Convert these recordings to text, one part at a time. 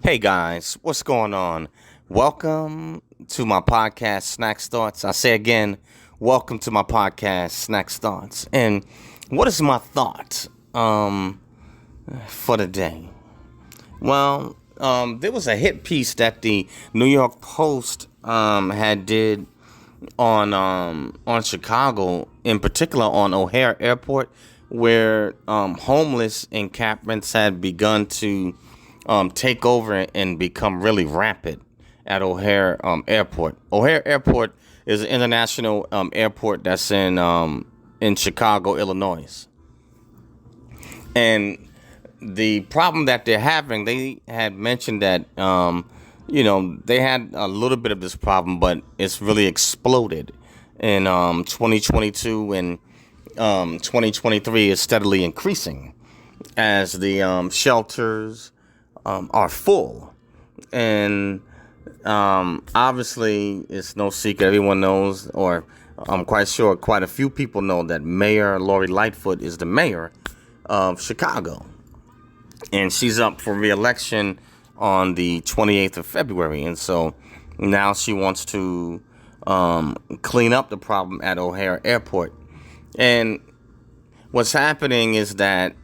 Hey guys, what's going on? Welcome to my podcast, Snacks Thoughts. I say again, welcome to my podcast, Snacks Thoughts. And what is my thought for the day? There was a hit piece that the New York Post had did on Chicago, in particular on O'Hare Airport, where homeless encampments had begun to take over and become really rampant at O'Hare Airport. O'Hare Airport is an international airport that's in Chicago, Illinois, and the problem that they're having, they had mentioned that they had a little bit of this problem, but it's really exploded in 2022, and 2023 is steadily increasing as the shelters are full. And obviously, it's no secret. Everyone knows, or I'm quite sure quite a few people know, that Mayor Lori Lightfoot is the mayor of Chicago. And she's up for re-election on the 28th of February. And so now she wants to clean up the problem at O'Hare Airport. And what's happening is that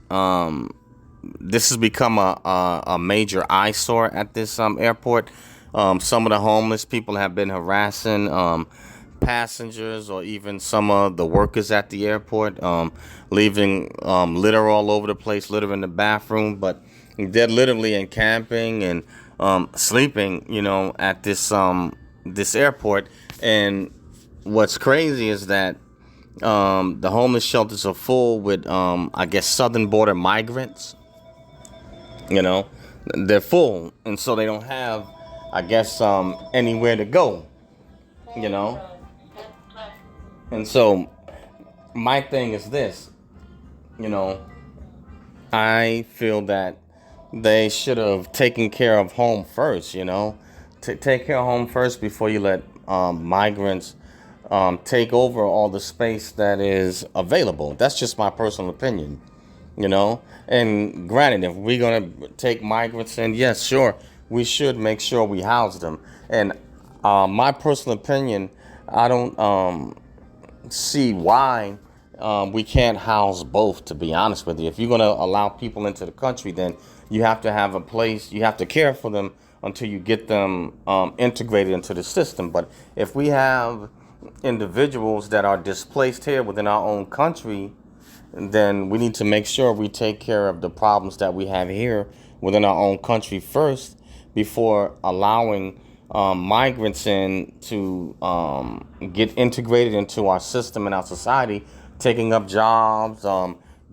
this has become a major eyesore at this airport. Some of the homeless people have been harassing passengers or even some of the workers at the airport, leaving litter all over the place, litter in the bathroom. But they're literally encamping and sleeping, at this airport. And what's crazy is that the homeless shelters are full with, I guess, southern border migrants. They're full, and so they don't have, I guess, anywhere to go. You know, and so my thing is this. I feel that they should have taken care of home first. Take care of home first before you let migrants take over all the space that is available. That's just my personal opinion. And granted, if we're going to take migrants in, yes, sure, we should make sure we house them. And my personal opinion, I don't see why we can't house both, to be honest with you. If you're going to allow people into the country, then you have to have a place, you have to care for them until you get them integrated into the system. But if we have individuals that are displaced here within our own country, then we need to make sure we take care of the problems that we have here within our own country first before allowing migrants in to get integrated into our system and our society, taking up jobs,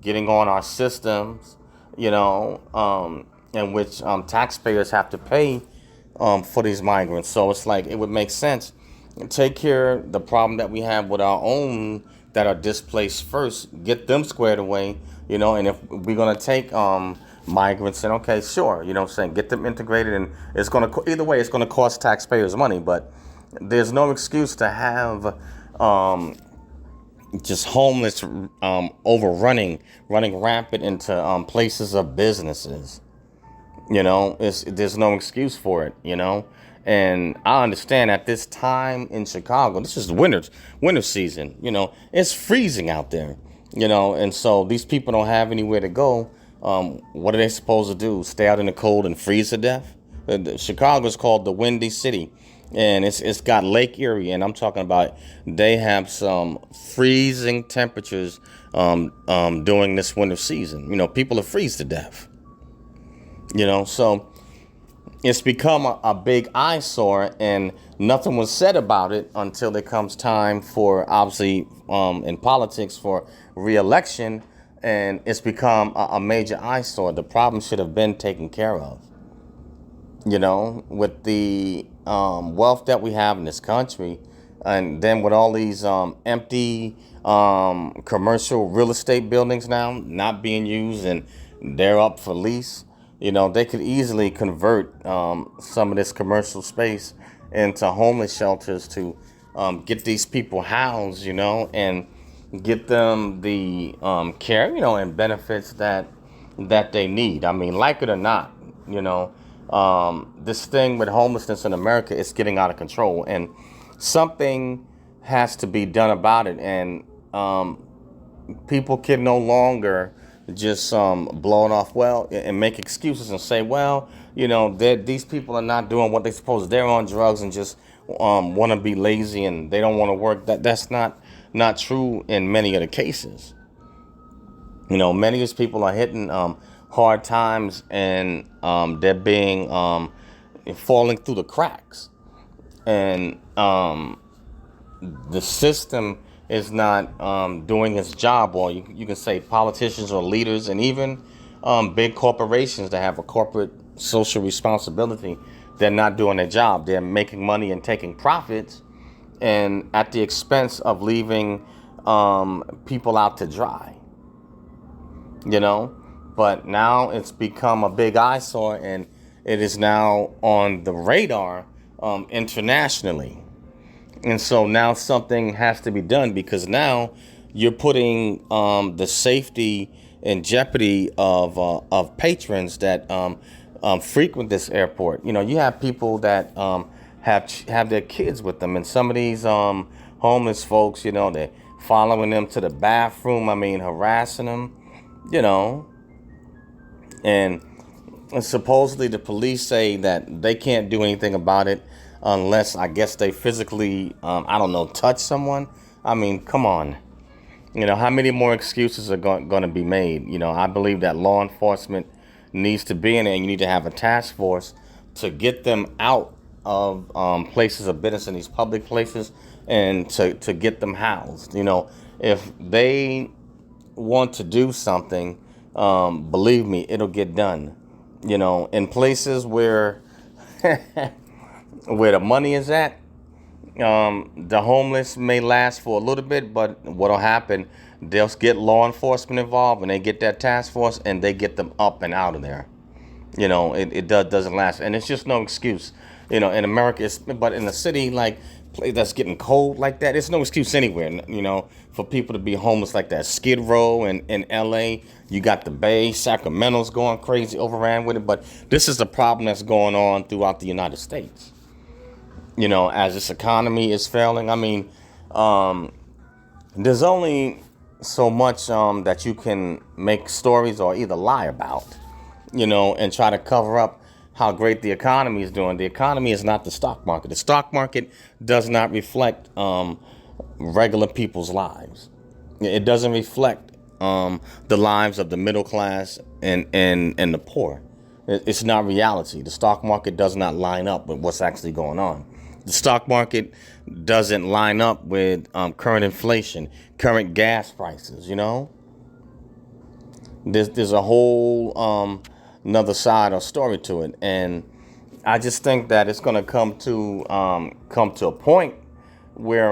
getting on our systems, in which taxpayers have to pay for these migrants. So it's like it would make sense and take care of the problem that we have with our own that are displaced first, get them squared away, and if we're going to take migrants, then okay, sure, get them integrated, and it's going to, either way, it's going to cost taxpayers money, but there's no excuse to have just homeless running rampant into places of businesses. There's no excuse for it. And I understand at this time in Chicago, this is the winter season. It's freezing out there. And so these people don't have anywhere to go. What are they supposed to do? Stay out in the cold and freeze to death? Chicago is called the Windy City, and it's got Lake Erie, and I'm talking about they have some freezing temperatures during this winter season. People are freeze to death. So it's become a big eyesore, and nothing was said about it until it comes time for, obviously, in politics, for re-election, and it's become a major eyesore. The problem should have been taken care of. With the wealth that we have in this country, and then with all these empty commercial real estate buildings now not being used and they're up for lease, they could easily convert some of this commercial space into homeless shelters to get these people housed, and get them the care, and benefits that they need. I mean, like it or not, This thing with homelessness in America is getting out of control, and something has to be done about it. And people can no longer just blow it off well and make excuses and say, well, these people are not doing what they're supposed to. They're on drugs and just want to be lazy and they don't want to work. That's not true in many of the cases. Many of these people are hitting hard times, and they're being falling through the cracks, and the system is not doing its job. Or you can say politicians or leaders, and even big corporations that have a corporate social responsibility, they're not doing their job. They're making money and taking profits, and at the expense of leaving people out to dry. But now it's become a big eyesore, and it is now on the radar internationally. And so now something has to be done, because now you're putting the safety in jeopardy of patrons that frequent this airport. You have people that have their kids with them, and some of these homeless folks, they're following them to the bathroom. I mean, harassing them. And supposedly the police say that they can't do anything about it unless, I guess, they physically, touch someone. I mean, come on. How many more excuses are going to be made? I believe that law enforcement needs to be in there, and you need to have a task force to get them out of places of business in these public places, and to get them housed. If they want to do something, believe me, it'll get done. In places where where the money is at, the homeless may last for a little bit, but what'll happen, they'll get law enforcement involved, and they get that task force, and they get them up and out of there. It doesn't last, and it's just no excuse. In America, but in the city like that's getting cold like that, it's no excuse anywhere. For people to be homeless like that. Skid Row in L.A., you got the Bay, Sacramento's going crazy, overran with it. But this is the problem that's going on throughout the United States. As this economy is failing. I mean, there's only so much that you can make stories or either lie about, and try to cover up how great the economy is doing. The economy is not the stock market. The stock market does not reflect regular people's lives. It doesn't reflect the lives of the middle class and the poor. It's not reality. The stock market does not line up with what's actually going on. The stock market doesn't line up with current inflation, current gas prices. There's a whole another side or story to it, and I just think that it's going to come to a point where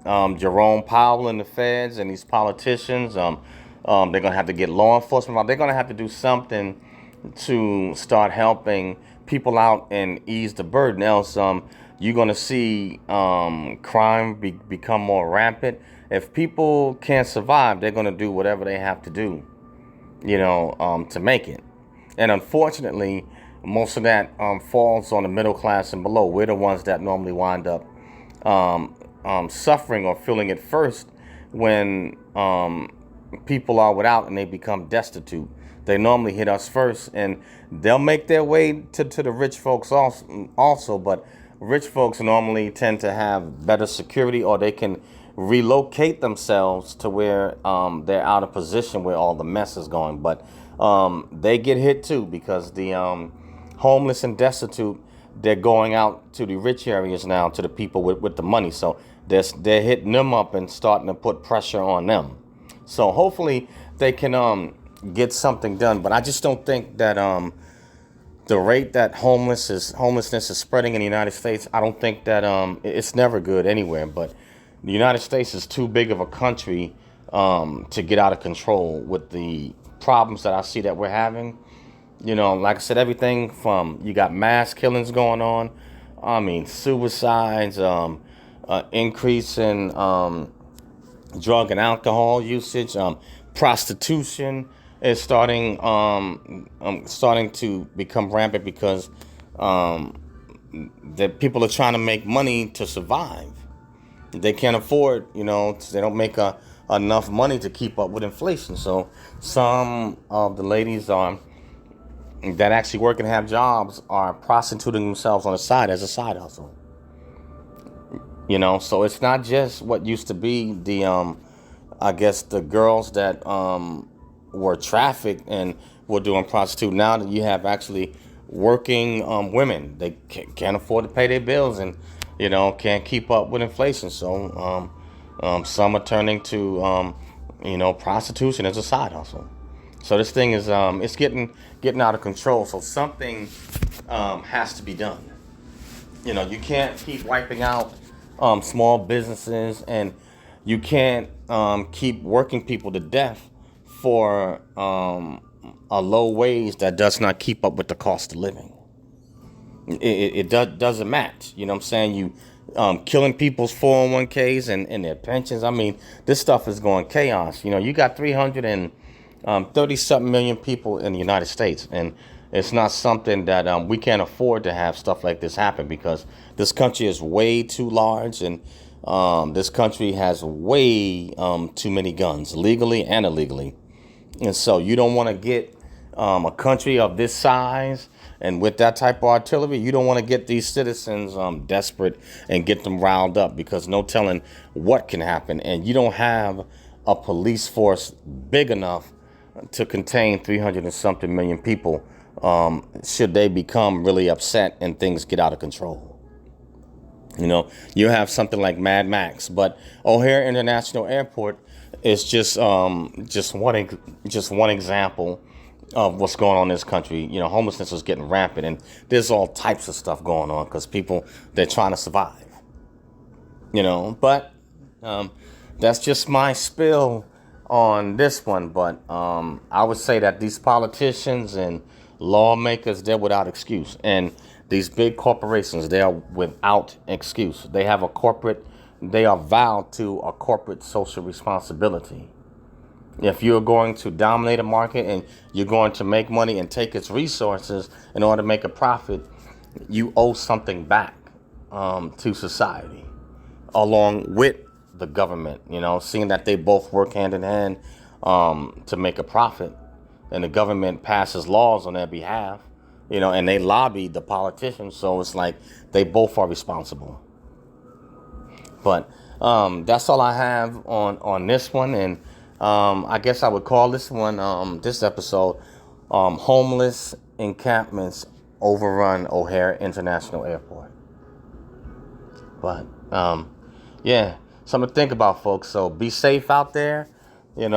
Jerome Powell and the feds and these politicians, they're going to have to get law enforcement. They're going to have to do something to start helping people out and ease the burden. Else, you're going to see crime become more rampant. If people can't survive, they're going to do whatever they have to do, to make it. And unfortunately, most of that falls on the middle class and below. We're the ones that normally wind up suffering or feeling it first when people are without and they become destitute. They normally hit us first, and they'll make their way to the rich folks also. But rich folks normally tend to have better security, or they can relocate themselves to where they're out of position where all the mess is going. But they get hit too, because the homeless and destitute, they're going out to the rich areas now, to the people with the money. So they're hitting them up and starting to put pressure on them. So hopefully they can get something done. But I just don't think that the rate that homelessness is spreading in the United States, I don't think that it's never good anywhere. But the United States is too big of a country to get out of control with the problems that I see that we're having. Like I said, everything from, you got mass killings going on. I mean, suicides, increase in drug and alcohol usage, prostitution, is starting to become rampant because that people are trying to make money to survive. They can't afford, they don't make enough money to keep up with inflation. So some of the ladies that actually work and have jobs are prostituting themselves on the side as a side hustle. So it's not just what used to be I guess the girls that were trafficked and were doing prostitute. Now that you have actually working women, they can't afford to pay their bills and can't keep up with inflation. So some are turning to prostitution as a side hustle. So this thing is it's getting out of control. So something has to be done. You can't keep wiping out small businesses, and you can't keep working people to death for a low wage that does not keep up with the cost of living. It doesn't match. You know what I'm saying? You killing people's 401ks and their pensions. I mean, this stuff is going chaos. You got 330-something million people in the United States, and it's not something that we can't afford to have stuff like this happen, because this country is way too large, and this country has way too many guns, legally and illegally. And so you don't want to get a country of this size and with that type of artillery. You don't want to get these citizens desperate and get them riled up, because no telling what can happen. And you don't have a police force big enough to contain 300 and something million people should they become really upset and things get out of control. You have something like Mad Max, but O'Hare International Airport is just one example of what's going on in this country. Homelessness is getting rampant, and there's all types of stuff going on because people, they're trying to survive. But that's just my spill on this one. But I would say that these politicians and lawmakers, they're without excuse, and these big corporations, they are without excuse. They are vowed to a corporate social responsibility. If you're going to dominate a market and you're going to make money and take its resources in order to make a profit, you owe something back to society, along with the government, seeing that they both work hand in hand to make a profit, and the government passes laws on their behalf, and they lobby the politicians. So it's like they both are responsible. But that's all I have on this one. And I guess I would call this one, this episode, Homeless Encampments Overrun O'Hare International Airport. But yeah, something to think about, folks. So be safe out there. Do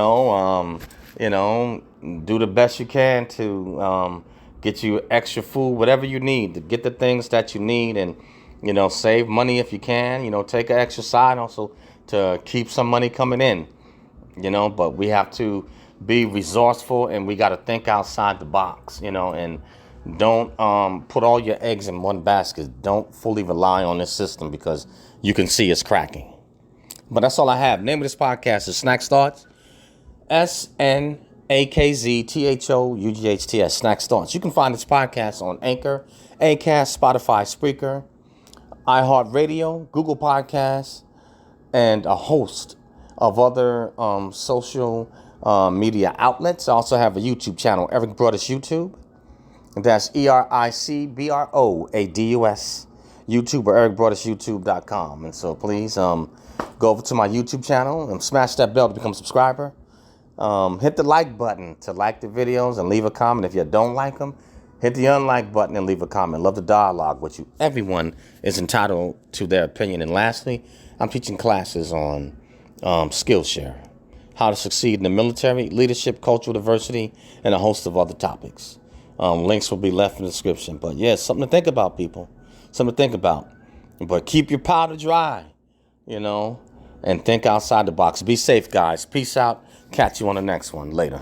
the best you can to get you extra food, whatever you need, to get the things that you need, and save money if you can. Take an extra side also to keep some money coming in. But we have to be resourceful, and we got to think outside the box. And don't put all your eggs in one basket. Don't fully rely on this system, because you can see it's cracking. But that's all I have. Name of this podcast is Snack Thoughts. SNAKZTHOUGHTS. Snack Thoughts. You can find this podcast on Anchor, Acast, Spotify, Spreaker, iHeartRadio, Google Podcasts, and a host of other social media outlets. I also have a YouTube channel, Eric Broadus YouTube. That's EricBroadus, YouTube, or ericbroadusyoutube.com. And so please go over to my YouTube channel and smash that bell to become a subscriber. Hit the like button to like the videos and leave a comment. If you don't like them, hit the unlike button and leave a comment. Love the dialogue with you. Everyone is entitled to their opinion. And lastly, I'm teaching classes on Skillshare, how to succeed in the military, leadership, cultural diversity, and a host of other topics. Links will be left in the description. But yeah, something to think about, people. Something to think about. But keep your powder dry, and think outside the box. Be safe, guys. Peace out. Catch you on the next one. Later.